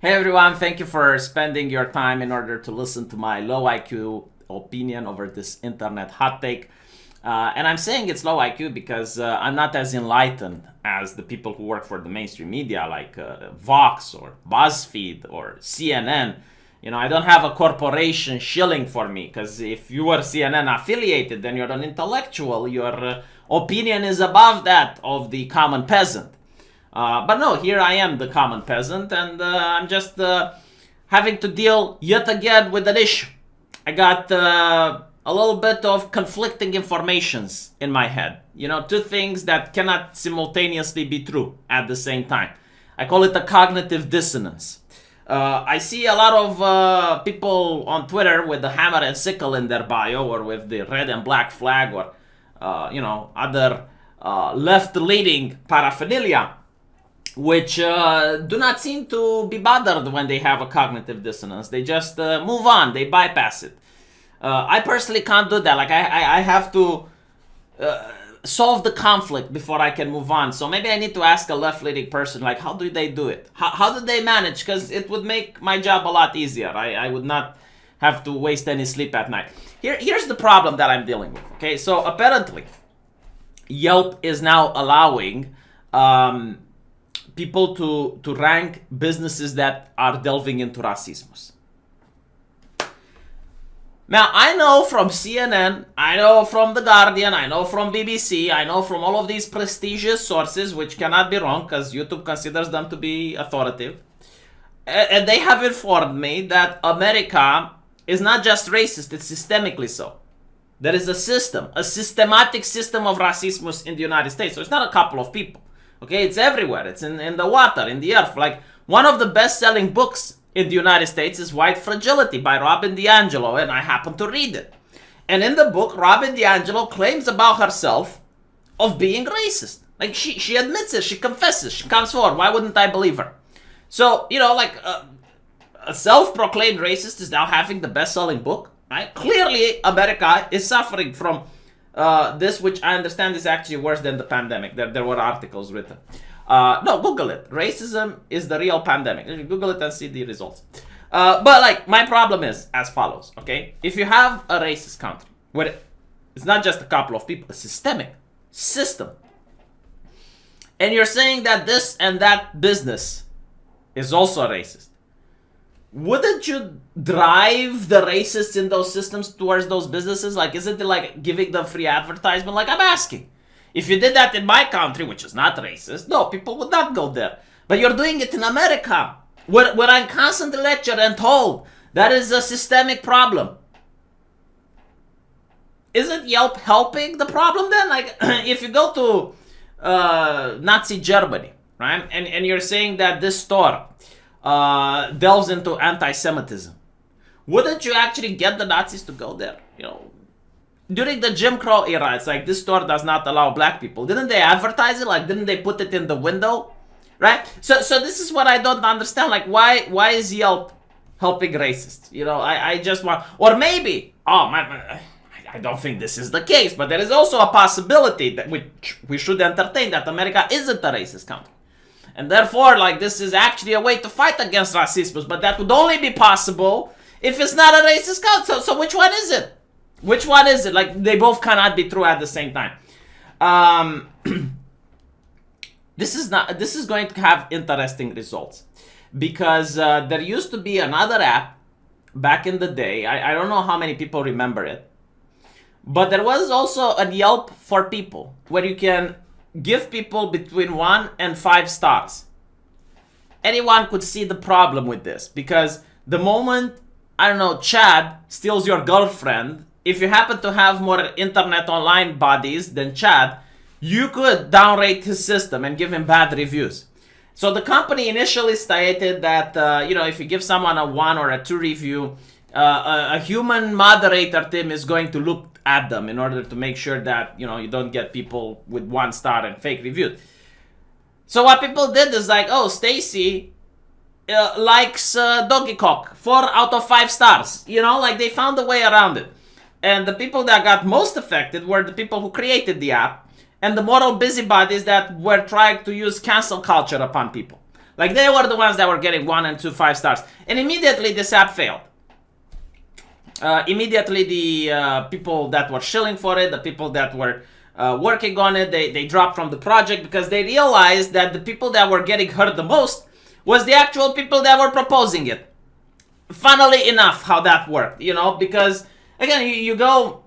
Hey everyone, thank you for spending your time in order to listen to my low IQ opinion over this internet hot take. And I'm saying it's low IQ because I'm not as enlightened as the people who work for the mainstream media like Vox or BuzzFeed or CNN. You know, I don't have a corporation shilling for me because if you are CNN affiliated, then you're an intellectual. Your opinion is above that of the common peasant. But no, here I am, the common peasant, and I'm just having to deal yet again with an issue. I got a little bit of conflicting informations in my head. You know, two things that cannot simultaneously be true at the same time. I call it a cognitive dissonance. I see a lot of people on Twitter with the hammer and sickle in their bio, or with the red and black flag, or other left-leaning paraphernalia, which do not seem to be bothered when they have a cognitive dissonance. They just move on. They bypass it. I personally can't do that. Like, I have to solve the conflict before I can move on. So maybe I need to ask a left-leaning person, like, how do they do it? How do they manage? Because it would make my job a lot easier. I would not have to waste any sleep at night. Here's the problem that I'm dealing with. Okay, so apparently, Yelp is now allowing people to rank businesses that are delving into racism. Now, I know from CNN, I know from The Guardian, I know from BBC, I know from all of these prestigious sources, which cannot be wrong because YouTube considers them to be authoritative. And they have informed me that America is not just racist, it's systemically so. There is a system, a systematic system of racism in the United States. So it's not a couple of people. Okay, it's everywhere. It's in the water, in the earth. Like, one of the best-selling books in the United States is White Fragility by Robin DiAngelo, and I happen to read it. And in the book, Robin DiAngelo claims about herself of being racist. Like, she admits it, she confesses, she comes forward. Why wouldn't I believe her? So, you know, like, a self-proclaimed racist is now having the best-selling book, right? Clearly, America is suffering from this, which I understand is actually worse than the pandemic. There were articles written. No, Google it. Racism is the real pandemic. Google it and see the results. But, like, my problem is as follows, okay? If you have a racist country where it's not just a couple of people, a systemic system, and you're saying that this and that business is also racist, wouldn't you drive the racists in those systems towards those businesses? Like, isn't it like giving them free advertisement? Like, I'm asking. If you did that in my country, which is not racist, no, people would not go there. But you're doing it in America, where I'm constantly lectured and told that is a systemic problem. Isn't Yelp helping the problem then? Like, if you go to Nazi Germany, right, and you're saying that this store delves into anti-Semitism, wouldn't you actually get the Nazis to go there? You know, during the Jim Crow era, it's like, this store does not allow black people. Didn't they advertise it? Like, didn't they put it in the window? Right? So this is what I don't understand. Like, why is Yelp helping racists? You know, I just want, or maybe, I don't think this is the case, but there is also a possibility that we should entertain, that America isn't a racist country. And therefore, like, this is actually a way to fight against racism, but that would only be possible if it's not a racist country. So which one is it? Which one is it? Like, they both cannot be true at the same time. This is going to have interesting results, because there used to be another app back in the day. I don't know how many people remember it, but there was also a Yelp for people where you can give people between 1 and 5 stars. Anyone could see the problem with this, because the moment, I don't know, Chad steals your girlfriend, if you happen to have more internet online bodies than Chad, you could downrate his system and give him bad reviews. So the company initially stated that, if you give someone a 1 or a 2 review, a human moderator team is going to look at them in order to make sure that, you don't get people with 1 star and fake reviews. So what people did is like, oh, Stacy likes Doggy Cock, 4 out of 5 stars. Like, they found a way around it. And the people that got most affected were the people who created the app and the moral busybodies that were trying to use cancel culture upon people. Like they were the ones that were getting 1 and 2 5 stars. And immediately this app failed. Immediately the people that were shilling for it, the people that were working on it, they dropped from the project because they realized that the people that were getting hurt the most was the actual people that were proposing it. Funnily enough, how that worked, you know, because again, you go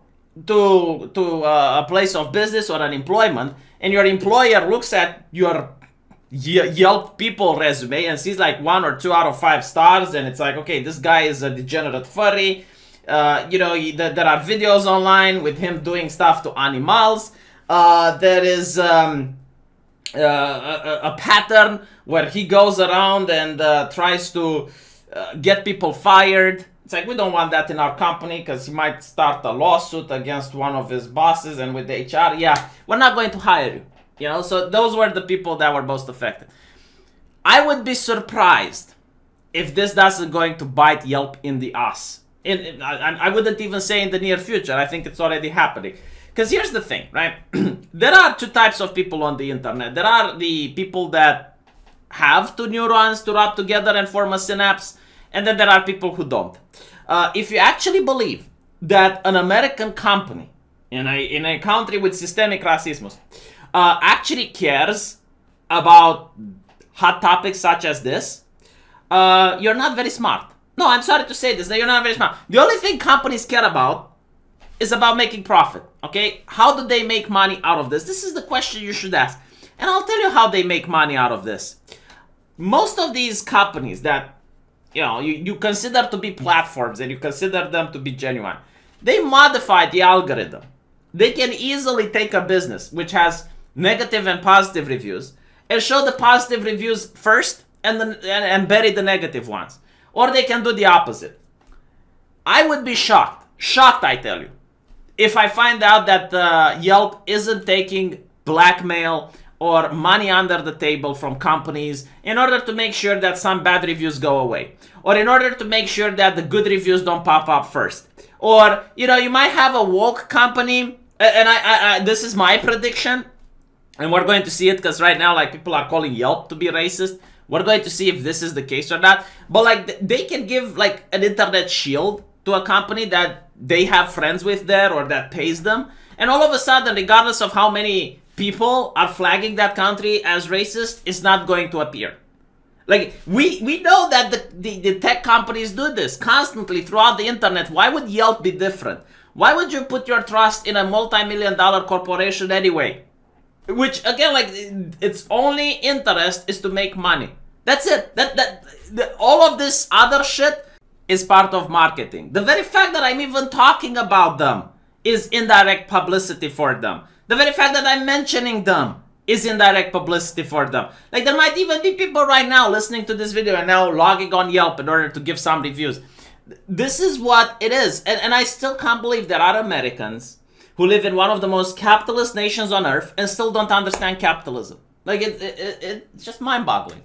to a place of business or an employment, and your employer looks at your Yelp people resume and sees like 1 or 2 out of 5 stars, and it's like, okay, this guy is a degenerate furry. You know, there are videos online with him doing stuff to animals. There is a pattern where he goes around and tries to get people fired. It's like, we don't want that in our company because he might start a lawsuit against one of his bosses, and with the HR, yeah, we're not going to hire you. You know, so those were the people that were most affected. I would be surprised if this doesn't going to bite Yelp in the ass. I wouldn't even say in the near future. I think it's already happening. Because here's the thing, right? There are 2 types of people on the internet. There are the people that have 2 neurons to rub together and form a synapse, and then there are people who don't. If you actually believe that an American company in a country with systemic racism actually cares about hot topics such as this, you're not very smart. No, I'm sorry to say this, that you're not very smart. The only thing companies care about is about making profit, okay? How do they make money out of this? This is the question you should ask. And I'll tell you how they make money out of this. Most of these companies that, you know, you consider to be platforms and you consider them to be genuine, they modify the algorithm. They can easily take a business which has negative and positive reviews and show the positive reviews first and bury the negative ones. Or they can do the opposite. I would be shocked, I tell you, if I find out that Yelp isn't taking blackmail or money under the table from companies in order to make sure that some bad reviews go away, or in order to make sure that the good reviews don't pop up first. Or, you know, you might have a woke company, and I this is my prediction, and we're going to see it because right now, like, people are calling Yelp to be racist. We're going to see if this is the case or not. But like, they can give like an internet shield to a company that they have friends with there or that pays them. And all of a sudden, regardless of how many people are flagging that country as racist, it's not going to appear. Like, we know that the tech companies do this constantly throughout the internet. Why would Yelp be different? Why would you put your trust in a multi-million-dollar corporation anyway? Which, again, like, its only interest is to make money. That's it. All of this other shit is part of marketing. The very fact that I'm even talking about them is indirect publicity for them. The very fact that I'm mentioning them is indirect publicity for them. Like, there might even be people right now listening to this video and now logging on Yelp in order to give some reviews. This is what it is. And I still can't believe there are Americans who live in one of the most capitalist nations on earth and still don't understand capitalism. Like, it's just mind-boggling.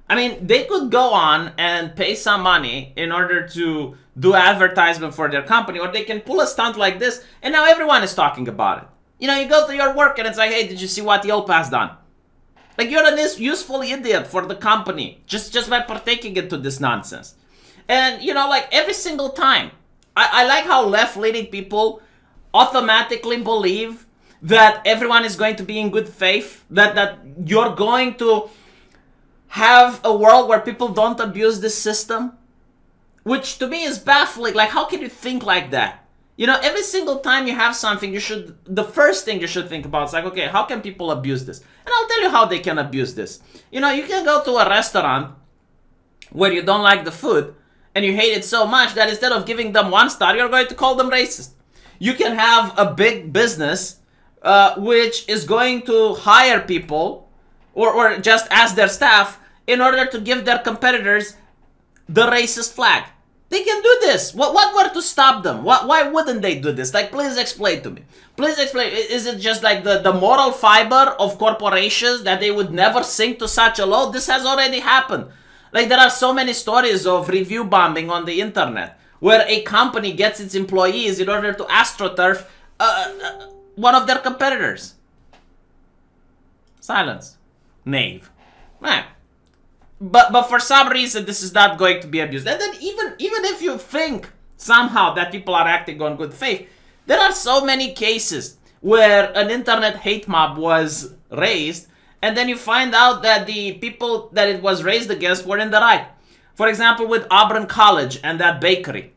I mean, they could go on and pay some money in order to do advertisement for their company, or they can pull a stunt like this, and now everyone is talking about it. You know, you go to your work and it's like, hey, did you see what Yelp has done? Like, you're a useful idiot for the company just by partaking into this nonsense. And, you know, like, every single time, I like how left-leaning people automatically believe that everyone is going to be in good faith, that you're going to have a world where people don't abuse this system, which to me is baffling. Like, how can you think like that? You know, every single time you have something, the first thing you should think about is like, okay, how can people abuse this? And I'll tell you how they can abuse this. You know, you can go to a restaurant where you don't like the food and you hate it so much that instead of giving them 1 star, you're going to call them racist. You can have a big business which is going to hire people or just ask their staff in order to give their competitors the racist flag. They can do this. What were to stop them? Why wouldn't they do this? Like, please explain to me. Please explain. Is it just like the moral fiber of corporations that they would never sink to such a low? This has already happened. Like, there are so many stories of review bombing on the internet where a company gets its employees in order to astroturf one of their competitors. Silence. Knave. but for some reason this is not going to be abused. And then even if you think somehow that people are acting on good faith, there are so many cases where an internet hate mob was raised, and then you find out that the people that it was raised against were in the right. For example, with Auburn College and that bakery,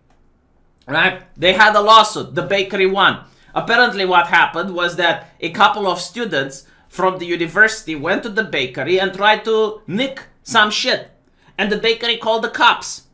right? They had a lawsuit. The bakery won. Apparently what happened was that a couple of students from the university went to the bakery and tried to nick some shit. And the bakery called the cops.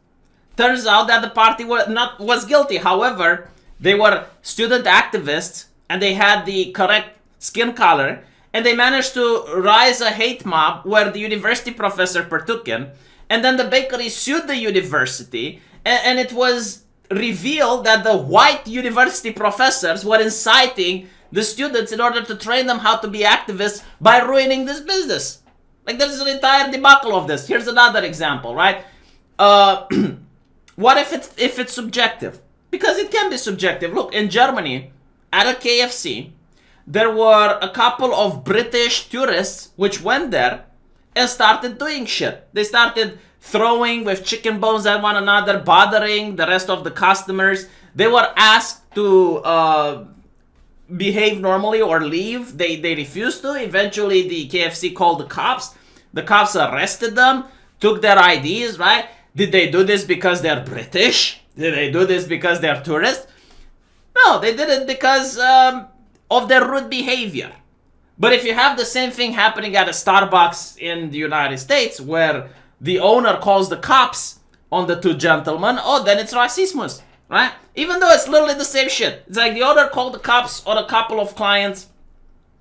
Turns out that the party was guilty. However, they were student activists and they had the correct skin color, and they managed to rise a hate mob where the university professor partook in. And then the bakery sued the university, and it was revealed that the white university professors were inciting the students in order to train them how to be activists by ruining this business. Like, there's an entire debacle of this. Here's another example, right? What if it's subjective? Because it can be subjective. Look, in Germany, at a KFC, there were a couple of British tourists which went there and started doing shit. They started throwing with chicken bones at one another, bothering the rest of the customers. They were asked to behave normally or leave. They refused to. Eventually, the KFC called the cops. The cops arrested them, took their IDs, right? Did they do this because they're British? Did they do this because they're tourists? No, they did it because of their rude behavior. But if you have the same thing happening at a Starbucks in the United States, where the owner calls the cops on the two gentlemen, oh, then it's racismus, right? Even though it's literally the same shit. It's like the owner called the cops on a couple of clients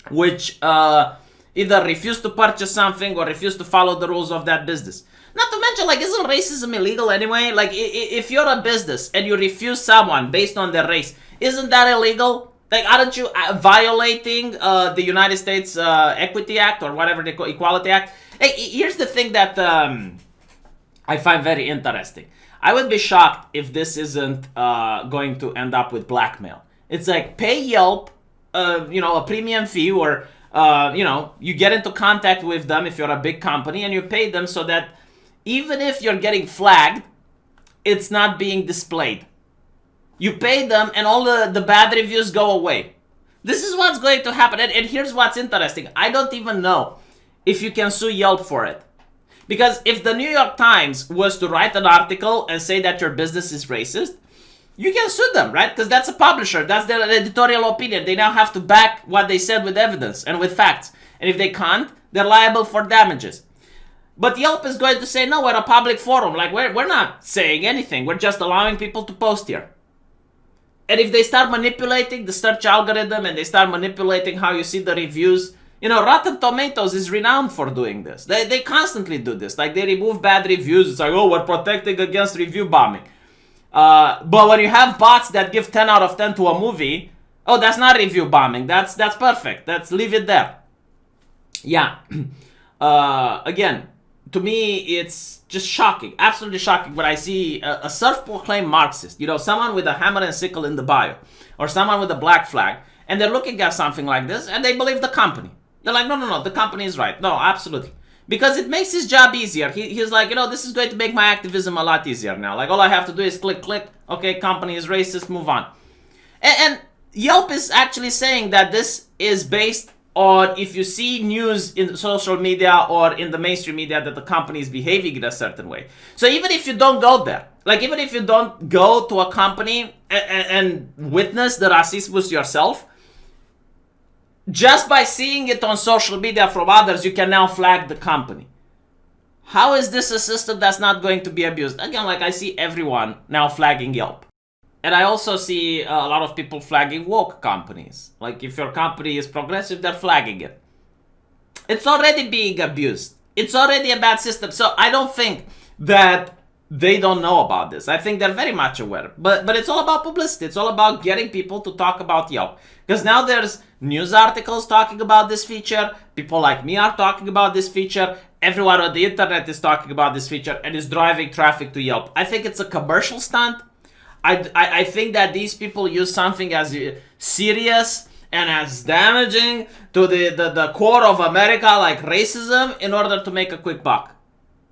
which either refused to purchase something or refused to follow the rules of that business. Not to mention, like, isn't racism illegal anyway? Like, if you're a business and you refuse someone based on their race, isn't that illegal? Like, aren't you violating the United States Equity Act or whatever they call Equality Act? Hey, here's the thing that I find very interesting. I would be shocked if this isn't going to end up with blackmail. It's like, pay Yelp, a premium fee, or you get into contact with them if you're a big company, and you pay them so that even if you're getting flagged, it's not being displayed. You pay them and all the bad reviews go away. This is what's going to happen. And here's what's interesting. I don't even know if you can sue Yelp for it. Because if the New York Times was to write an article and say that your business is racist, you can sue them, right? Because that's a publisher. That's their editorial opinion. They now have to back what they said with evidence and with facts. And if they can't, they're liable for damages. But Yelp is going to say, no, we're a public forum. Like, we're not saying anything. We're just allowing people to post here. And if they start manipulating the search algorithm and they start manipulating how you see the reviews, Rotten Tomatoes is renowned for doing this. They constantly do this. Like, they remove bad reviews. It's like, oh, we're protecting against review bombing. But when you have bots that give 10 out of 10 to a movie, oh, that's not review bombing. That's perfect. Leave it there. Yeah. Again, to me, it's just shocking, absolutely shocking when I see a self-proclaimed Marxist, someone with a hammer and sickle in the bio, or someone with a black flag, and they're looking at something like this, and they believe the company. They're like, no, the company is right. No, absolutely. Because it makes his job easier. He's like, this is going to make my activism a lot easier now. Like, all I have to do is click, okay, company is racist, move on. And Yelp is actually saying that this is based on if you see news in social media or in the mainstream media that the company is behaving in a certain way. So even if you don't go there, like even if you don't go to a company and witness the racism yourself, just by seeing it on social media from others, you can now flag the company. How is this a system that's not going to be abused? Again, like I see everyone now flagging Yelp. And I also see a lot of people flagging woke companies. Like if your company is progressive, they're flagging it. It's already being abused. It's already a bad system. So I don't think that they don't know about this. I think they're very much aware. But it's all about publicity. It's all about getting people to talk about Yelp. Because now there's news articles talking about this feature. People like me are talking about this feature. Everyone on the internet is talking about this feature and is driving traffic to Yelp. I think it's a commercial stunt. I think that these people use something as serious and as damaging to the core of America, like racism, in order to make a quick buck.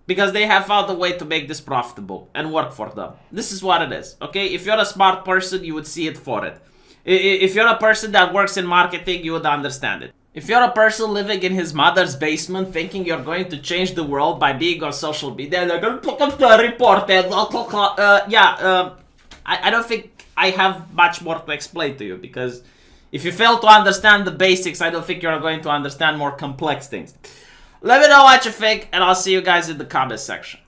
because they have found a way to make this profitable and work for them. This is what it is, okay? If you're a smart person, you would see it for it. If you're a person that works in marketing, you would understand it. If you're a person living in his mother's basement thinking you're going to change the world by being on social media, they're going to report it. I don't think I have much more to explain to you, because if you fail to understand the basics, I don't think you're going to understand more complex things. Let me know what you think, and I'll see you guys in the comment section.